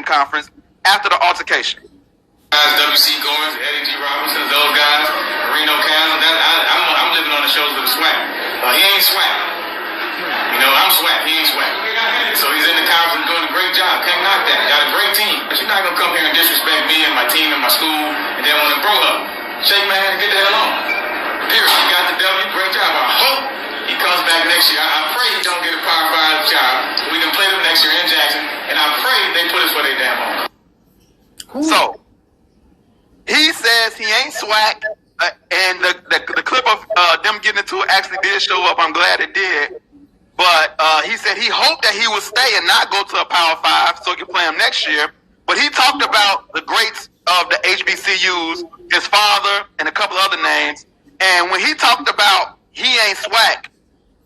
conference after the altercation. WC Goins, Eddie G. Robinson, those guys, Reno Cam. I'm living on the shoulders of the SWAC. He ain't SWAC. You know, I'm SWAC. He ain't SWAC. So he's in the conference doing a great job. Can't knock that. Got a great team. But you're not going to come here and disrespect me and my team and my school and then want to bro up. Shake my hand and get the hell on. Period. You got the W. Great job. I hope he comes back next year. I pray he don't get a Power 5 job. We can play them next year in Jackson. And I pray they put us where they damn on. So, he says he ain't SWAC, and the clip of them getting into it actually did show up. I'm glad it did. But he said he hoped that he would stay and not go to a Power 5 so he could play him next year. But he talked about the greats of the HBCUs, his father, and a couple other names. And when he talked about he ain't SWAC,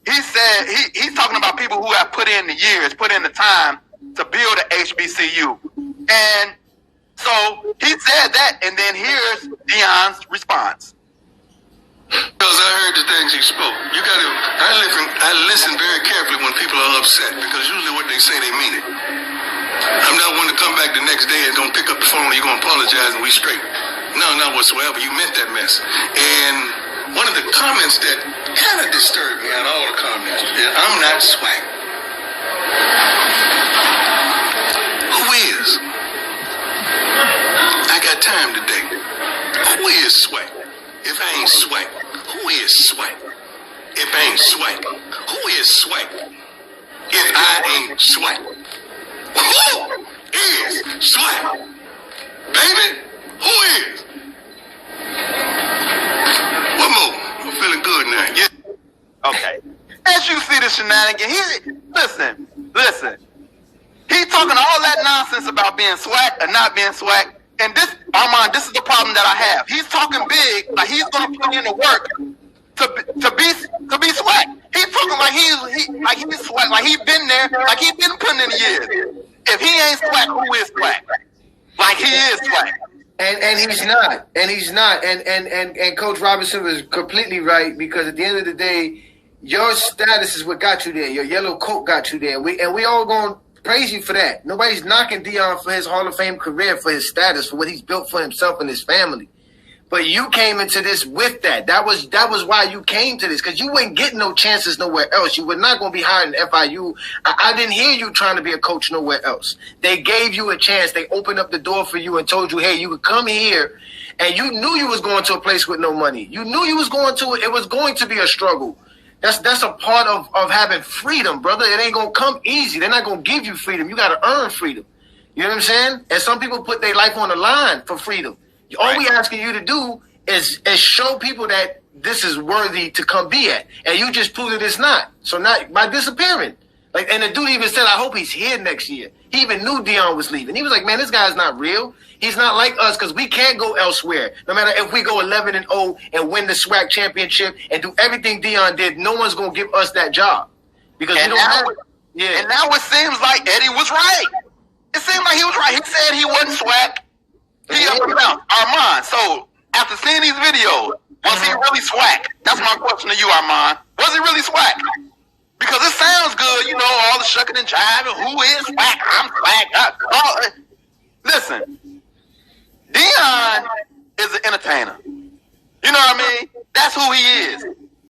he said he's talking about people who have put in the years, put in the time to build an HBCU. And so he said that, and then here's Deion's response. Because I heard the things he spoke. I listen very carefully when people are upset, because usually what they say, they mean it. I'm not one to come back the next day and don't pick up the phone and you're going to apologize and we straight. No, not whatsoever. You meant that mess. And one of the comments that kind of disturbed me out of all the comments is, I'm not SWAC. Who is? I got time today. Who is SWAC? If I ain't SWAC, who is SWAC? If I ain't SWAC, who is SWAC? If I ain't SWAC, who is SWAC? Baby, who is? One more. I'm feeling good now. Yeah. Okay. As you see the shenanigan, listen. He talking all that nonsense about being SWAC or not being SWAC. And this, Armand, this is the problem that I have. He's talking big, like he's going to put in the work to be SWAC. He's talking like he's SWAC, like he's been there, like he's been putting in the years. If he ain't SWAC, who is SWAC? Like he is SWAC. And he's not. And Coach Robinson was completely right, because at the end of the day, your status is what got you there. Your yellow coat got you there. We all going to praise you for that. Nobody's knocking Deion for his Hall of Fame career, for his status, for what he's built for himself and his family. But you came into this with that. That was why you came to this, because you weren't getting no chances nowhere else. You were not going to be hired in FIU. I didn't hear you trying to be a coach nowhere else. They gave you a chance. They opened up the door for you and told you, hey, you could come here, and you knew you was going to a place with no money. You knew you was going to it. It was going to be a struggle. That's a part of having freedom, brother. It ain't going to come easy. They're not going to give you freedom. You got to earn freedom. You know what I'm saying? And some people put their life on the line for freedom. All we asking you to do is show people that this is worthy to come be at. And you just proved that it's not. So now, by disappearing. And the dude even said, I hope he's here next year. He even knew Deion was leaving. He was like, man, this guy's not real. He's not like us, because we can't go elsewhere. No matter if we go 11-0 and win the SWAC championship and do everything Deion did, no one's going to give us that job. Because and you don't have it. Yeah. And now it seems like Eddie was right. It seemed like he was right. He said he wasn't SWAC. He up and down. Armand, so after seeing these videos, was he really SWAC? That's my question to you, Armand. Was he really SWAC? Because it sounds good, you know, all the shucking and jiving. Who is SWAC? I'm SWAC. Listen, Deion is an entertainer. You know what I mean? That's who he is.